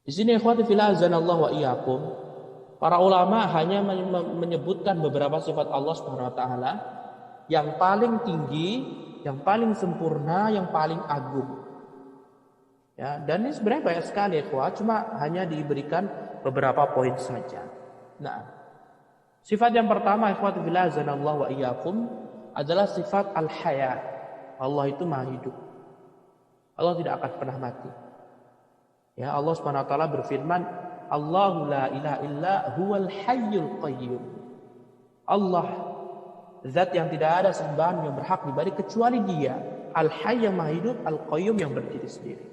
Di sini ikhwati fillah azanallahu wa iyyakum, para ulama hanya menyebutkan beberapa sifat Allah Subhanahu wa taala yang paling tinggi, yang paling sempurna, yang paling agung. Ya, dan ini sebenarnya banyak sekali ikhwat, cuma hanya diberikan beberapa poin saja. Nah, sifat yang pertama ikhwati fillah azanallahu wa iyyakum adalah sifat al-haya. Allah itu Maha hidup. Allah tidak akan pernah mati. Ya, Allah Subhanahu wa taala berfirman, Allahu la ilaha illa huwal hayyul qayyum. Allah, zat yang tidak ada sembahan yang berhak diibadahi kecuali Dia, Al-Hayy yang Maha hidup, Al-Qayyum yang berdiri sendiri.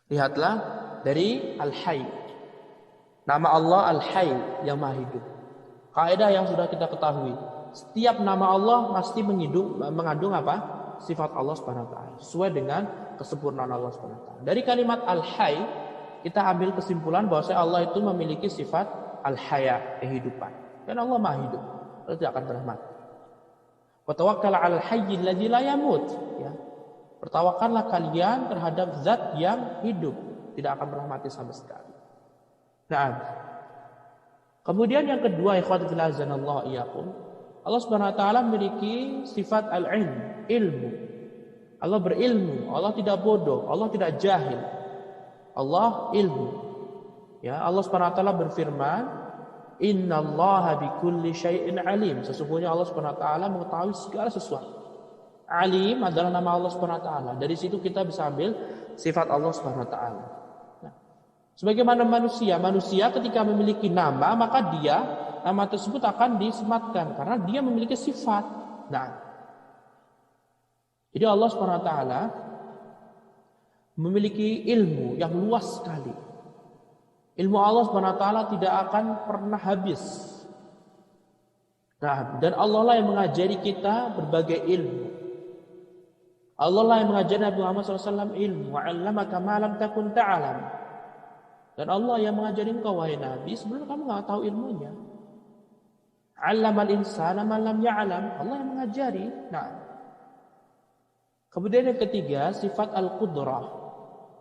Lihatlah dari Al-Hayy. Nama Allah Al-Hayy yang Maha hidup. Kaidah yang sudah kita ketahui, setiap nama Allah pasti mengandung apa? Sifat Allah Subhanahu wa taala sesuai dengan kesempurnaan Allah Subhanahu wa taala. Dari kalimat Al-Hayy kita ambil kesimpulan bahwa Allah itu memiliki sifat Al-Haya, kehidupan. Dan Allah Maha hidup. Allah tidak akan pernah mati. Wa tawakkal 'alal hayyil ladzi la yamut, ya. Bertawakallah kalian terhadap zat yang hidup, tidak akan pernah mati sama sekali. Nah, kemudian yang kedua ikhwati fillah azanallahu iyyakum, Allah Subhanahu wa taala memiliki sifat al-ilm, ilmu. Allah berilmu, Allah tidak bodoh, Allah tidak jahil. Allah ilmu. Ya, Allah Subhanahu wa taala berfirman, "Innallaha bikulli syai'in alim." Sesungguhnya Allah Subhanahu wa taala mengetahui segala sesuatu. Alim adalah nama Allah Subhanahu wa taala. Dari situ kita bisa ambil sifat Allah Subhanahu wa taala. Nah, sebagaimana manusia ketika memiliki nama, maka nama tersebut akan disematkan karena dia memiliki sifat. Nah, jadi Allah Subhanahu wa taala memiliki ilmu yang luas sekali. Ilmu Allah Subhanahu wa taala tidak akan pernah habis. Nah, dan Allah lah yang mengajari kita berbagai ilmu. Allah lah yang mengajari Nabi Muhammad SAW ilmu. Wa 'allamaka ma lam takun ta'lam. Dan Allah yang mengajari engkau wahai Nabi sebelum kamu enggak tahu ilmunya. 'Allamal insana ma lam ya'lam. Allah yang mengajari. Nah, kemudian yang ketiga, sifat al-qudrah.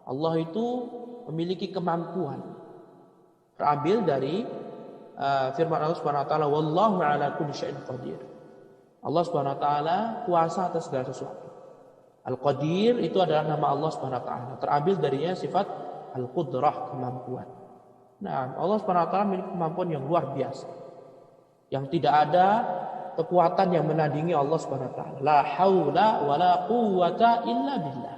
Allah itu memiliki kemampuan. Terambil dari firman Allah Subhanahu wa taala, "Wallahu 'ala kulli syai'in qadir." Allah Subhanahu wa taala kuasa atas segala sesuatu. Al-Qadir itu adalah nama Allah Subhanahu wa taala. Terambil darinya sifat al-qudrah, kemampuan. Nah, Allah Subhanahu wa taala memiliki kemampuan yang luar biasa. Yang tidak ada kekuatan yang menandingi Allah Subhanahu wa taala. La haula wala quwwata illa billah.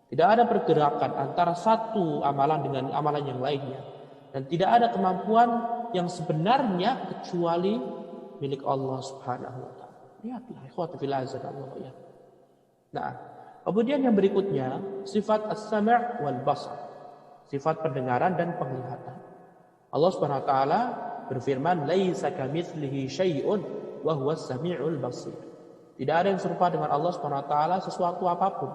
Tidak ada pergerakan antara satu amalan dengan amalan yang lainnya. Dan tidak ada kemampuan yang sebenarnya kecuali milik Allah Subhanahu wa taala. Lihatlah ikhwati fillah azanallahu ya. Nah, kemudian yang berikutnya sifat as-sam' wal basar. Sifat pendengaran dan penglihatan. Allah Subhanahu wa taala berfirman, "Laisa kamitslihi syai'un wa huwas samiul basir." Tidak ada yang serupa dengan Allah Subhanahu wa taala sesuatu apapun.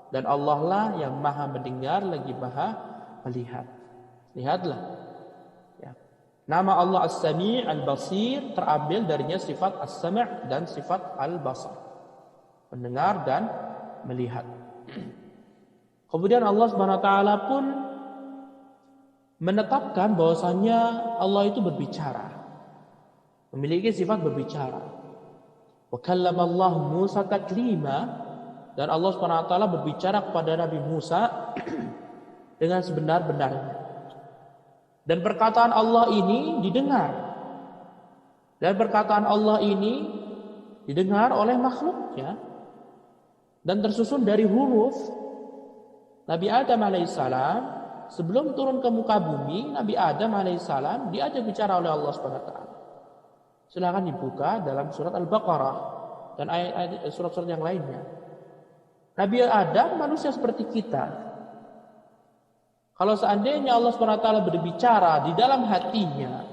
Dan Allah lah yang Maha mendengar lagi Maha melihat. Lihatlah. Ya. Nama Allah As-Sami' Al-Basir terambil darinya sifat As-Sam' dan sifat Al-Basar. Mendengar dan melihat. Kemudian Allah Subhanahu wa taala pun menetapkan bahwasannya Allah itu berbicara. Memiliki sifat berbicara. Wa kallamallahu Musa taklima. Dan Allah Subhanahu wa taala berbicara kepada Nabi Musa dengan sebenar-benarnya. Dan perkataan Allah ini didengar. Dan perkataan Allah ini didengar oleh makhluknya. Dan tersusun dari huruf. Nabi Adam alaihissalam sebelum turun ke muka bumi, Nabi Adam alaihissalam diajak bicara oleh Allah Subhanahu wa taala. Silakan dibuka dalam surat Al-Baqarah dan ayat-ayat surat-surat yang lainnya. Nabi Adam manusia seperti kita. Kalau seandainya Allah SWT berbicara di dalam hatinya,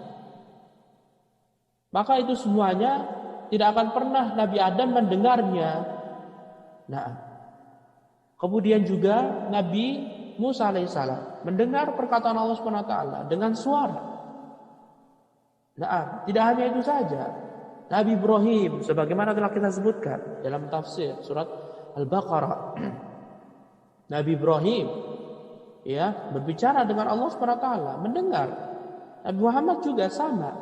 maka itu semuanya tidak akan pernah Nabi Adam mendengarnya. Nah, kemudian juga Nabi Musa alaihissalam mendengar perkataan Allah SWT dengan suara. Nah, tidak hanya itu saja. Nabi Ibrahim, sebagaimana telah kita sebutkan dalam tafsir surat Al-Baqarah. Nabi Ibrahim ya berbicara dengan Allah Subhanahu wa taala, mendengar. Nabi Muhammad juga sama.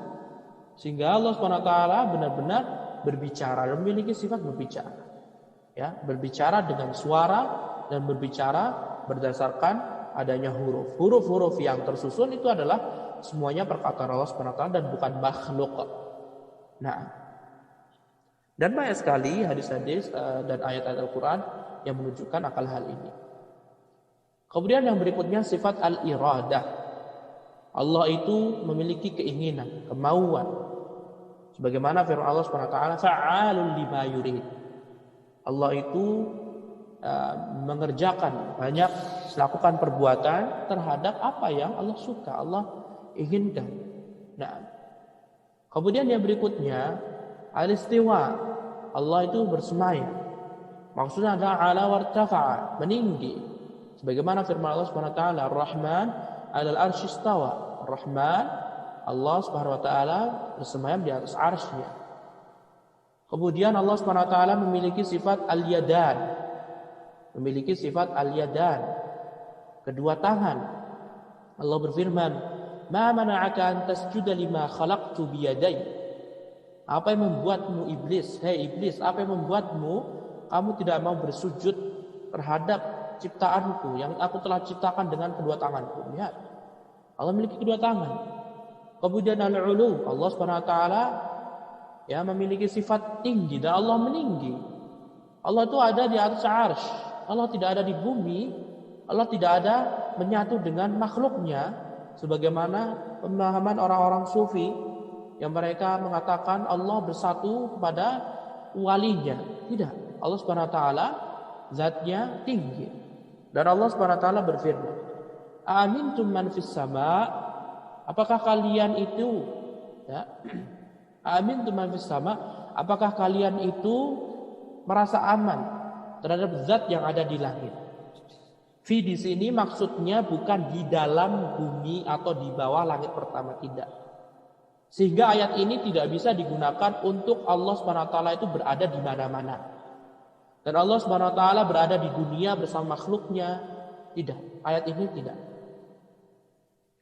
Sehingga Allah Subhanahu wa taala benar-benar berbicara dan memiliki sifat berbicara. Ya, berbicara dengan suara dan berbicara berdasarkan adanya huruf. Huruf-huruf yang tersusun itu adalah semuanya perkataan Allah Subhanahu wa taala dan bukan makhluk. Nah, dan banyak sekali hadis-hadis dan ayat-ayat Al-Qur'an yang menunjukkan akal hal ini. Kemudian yang berikutnya sifat al-iradah. Allah itu memiliki keinginan, kemauan. Sebagaimana firman Allah Subhanahu wa taala, fa'alul lima yurid. Allah itu mengerjakan banyak, melakukan perbuatan terhadap apa yang Allah suka, Allah inginkan. Nah, kemudian yang berikutnya al-istiwa. Allah itu bersemayam. Maksudnya adalah ala wartafa'a, meninggi. Sebagaimana firman Allah Subhanahu wa taala, Ar-Rahman 'alal arsy istawa. Ar-Rahman, Allah Subhanahu wa taala bersemayam di atas arsy-Nya. Kemudian Allah Subhanahu wa taala memiliki sifat al-yadan. Memiliki sifat al-yadan. Kedua tangan. Allah berfirman, "Ma mana'aka an tasjuda lima khalaqtu biyadai?" Apa yang membuatmu iblis? Hei iblis, apa yang membuatmu kamu tidak mau bersujud terhadap ciptaanku yang aku telah ciptakan dengan kedua tanganku? Lihat. Allah memiliki kedua tangan. Kemudian al-ulu, Allah Subhanahu wa taala ya memiliki sifat tinggi dan Allah meninggi. Allah itu ada di atas arsy. Allah tidak ada di bumi. Allah tidak ada menyatu dengan makhluknya sebagaimana pemahaman orang-orang sufi yang mereka mengatakan Allah bersatu kepada walinya. Tidak. Allah Subhanahu wa taala zatnya tinggi. Dan Allah Subhanahu wa taala berfirman, "Amintum man fis sama?" Apakah kalian itu ya Amin tuman fis sama, apakah kalian itu merasa aman terhadap zat yang ada di langit? Fi di sini maksudnya bukan di dalam bumi atau di bawah langit pertama, tidak. Sehingga ayat ini tidak bisa digunakan untuk Allah Subhanahu wa taala itu berada di mana-mana. Dan Allah Subhanahu wa taala berada di dunia bersama makhluknya, tidak. Ayat ini tidak.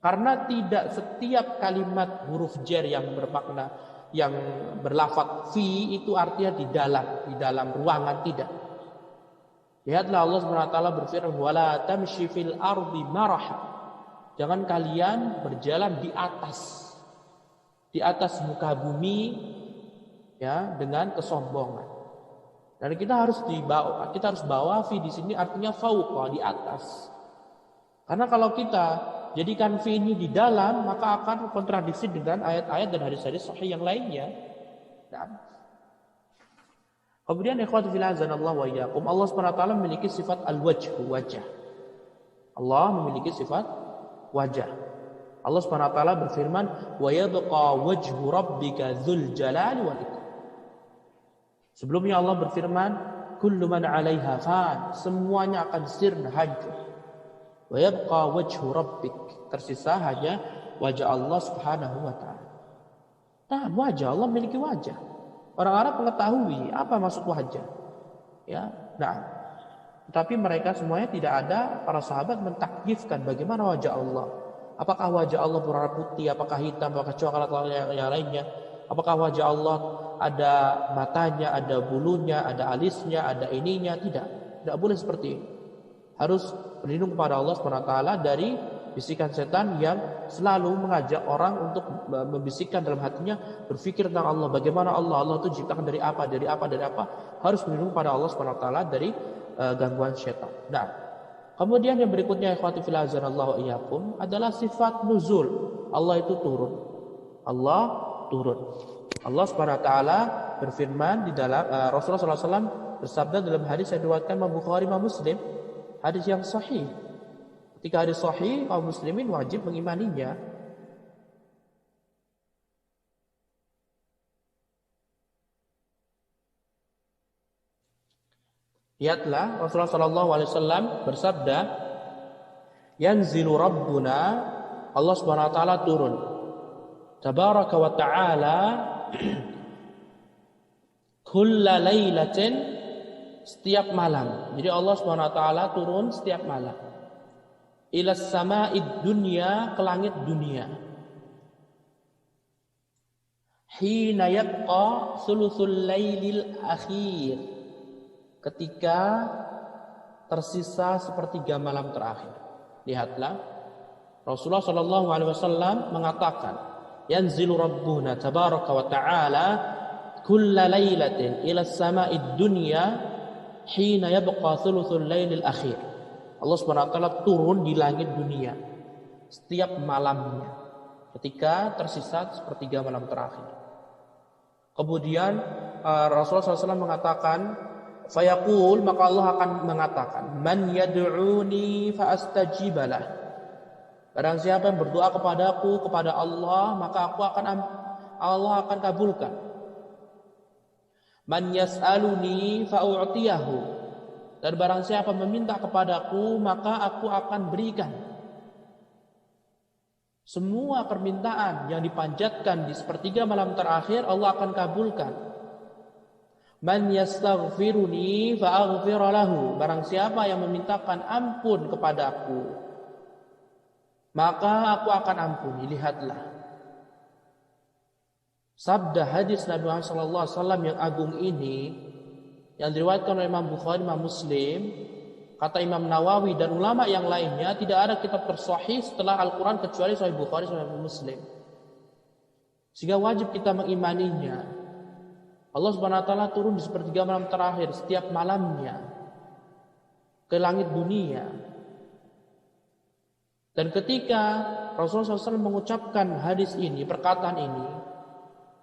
Karena tidak setiap kalimat huruf jar yang bermakna yang berlafaz fi itu artinya di dalam ruangan, tidak. Lihatlah Allah Subhanahu wa taala berfirman, "Wala tamshi fil ardi maraha." Jangan kalian berjalan di atas muka bumi ya dengan kesombongan. Dan kita harus bawa fi di sini artinya fauqa, di atas. Karena kalau kita jadikan fi ini di dalam, maka akan kontradiksi dengan ayat-ayat dan hadis-hadis sahih yang lainnya. Nah. Kemudian ikhwatu fillah azanallahu wa iyyakum, Allah Subhanahu wa taala memiliki sifat al-wajh, wajah. Allah memiliki sifat wajah. Allah Subhanahu wa taala berfirman, "Wa yabqa wajhu rabbika dzul jalali wal ikram." Sebelumnya Allah berfirman, "Kullu man 'alaiha fan." Semuanya akan sirna, hancur. Wa yabqa wajhu rabbik, tersisa hanya wajah Allah Subhanahu wa taala. Nah, wajah Allah memiliki wajah. Orang Arab mengetahui apa maksud wajah. Ya, nah. Tetapi mereka semuanya tidak ada, para sahabat mentakyifkan bagaimana wajah Allah. Apakah wajah Allah berwarna putih, apakah hitam, apakah coklat atau yang lainnya? Apakah wajah Allah ada matanya, ada bulunya, ada alisnya, ada ininya? Tidak boleh seperti ini. Harus berlindung kepada Allah Subhanahu wa taala dari bisikan setan yang selalu mengajak orang untuk membisikkan dalam hatinya berpikir tentang Allah. Bagaimana Allah itu diciptakan dari apa. Harus berlindung kepada Allah Subhanahu wa taala dari gangguan setan. Nah, kemudian yang berikutnya ikhwati fillah azanallahu wa iyyakum adalah sifat nuzul. Allah itu turun. Allah turun. Allah Subhanahu wa taala berfirman di dalam Rasulullah sallallahu alaihi wasallam bersabda dalam hadis yang diriwayatkan Imam Bukhari dan Muslim, hadis yang sahih. Ketika hadis sahih, kaum muslimin wajib mengimaninya. Lihatlah Rasulullah sallallahu alaihi wasallam bersabda, "Yanzilu Rabbuna," Allah Subhanahu wa taala turun. Tabaraka wa ta'ala kulla lailatin setiap malam. Jadi Allah Subhanahu wa taala turun setiap malam. Ilas sama'id dunya, ke langit dunia. Hina yabqa thuluthul lailil akhir, ketika tersisa sepertiga malam terakhir. Lihatlah, Rasulullah sallallahu alaihi wasallam mengatakan, yanzilu rabbuna tabaraka wa ta'ala kulla lailatin ila sama'id dunya hina yabqa thuluthul lailil akhir. Allah Subhanahu wa taala turun di langit dunia setiap malamnya ketika tersisa sepertiga malam terakhir. Kemudian Rasulullah SAW mengatakan, fayaqul, maka Allah akan mengatakan, man yad'uni fa'astajibalah. Barang siapa yang berdoa kepadaku, kepada Allah, maka Allah akan kabulkan. Man yas'aluni fa'u'tiyahu. Dan barang siapa meminta kepadaku, maka aku akan berikan. Semua permintaan yang dipanjatkan di sepertiga malam terakhir Allah akan kabulkan. Man yastaghfiruni fa'aghfir lahu. Barang siapa yang memintakan ampun kepadaku, maka aku akan ampuni. Lihatlah sabda hadis Nabi Muhammad SAW yang agung ini, yang diriwayatkan oleh Imam Bukhari, Imam Muslim. Kata Imam Nawawi dan ulama yang lainnya, tidak ada kitab tersahih setelah Al-Quran kecuali Sahih Bukhari, Sahih Muslim. Sehingga wajib kita mengimaninya. Allah Subhanahu wa taala turun di sepertiga malam terakhir setiap malamnya ke langit dunia. Dan ketika Rasulullah SAW mengucapkan hadis ini, perkataan ini,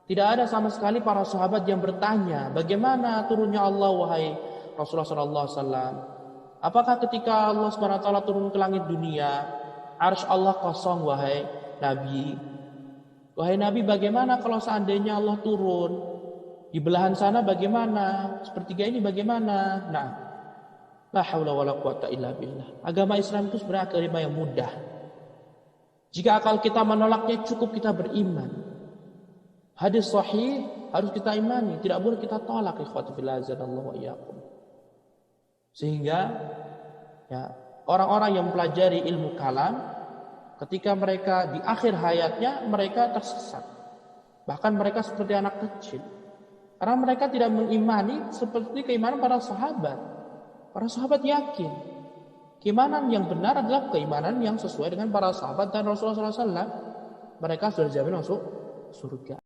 tidak ada sama sekali para sahabat yang bertanya, bagaimana turunnya Allah wahai Rasulullah SAW? Apakah ketika Allah SWT turun ke langit dunia, arsy Allah kosong wahai Nabi? Wahai Nabi, bagaimana kalau seandainya Allah turun? Di belahan sana bagaimana? Sepertiga ini bagaimana? Nah, la haula wala quwata illa billah. Agama Islam itu sebenarnya agama yang mudah. Jika akal kita menolaknya, cukup kita beriman. Hadis sahih harus kita imani, tidak boleh kita tolak. Ikhwati fillah azanallahu wa iyyakum. Sehingga ya, orang-orang yang mempelajari ilmu kalam, ketika mereka di akhir hayatnya, mereka tersesat. Bahkan mereka seperti anak kecil, karena mereka tidak mengimani seperti keimanan para sahabat. Para sahabat yakin keimanan yang benar adalah keimanan yang sesuai dengan para sahabat dan Rasulullah SAW. Mereka sudah dijamin masuk surga.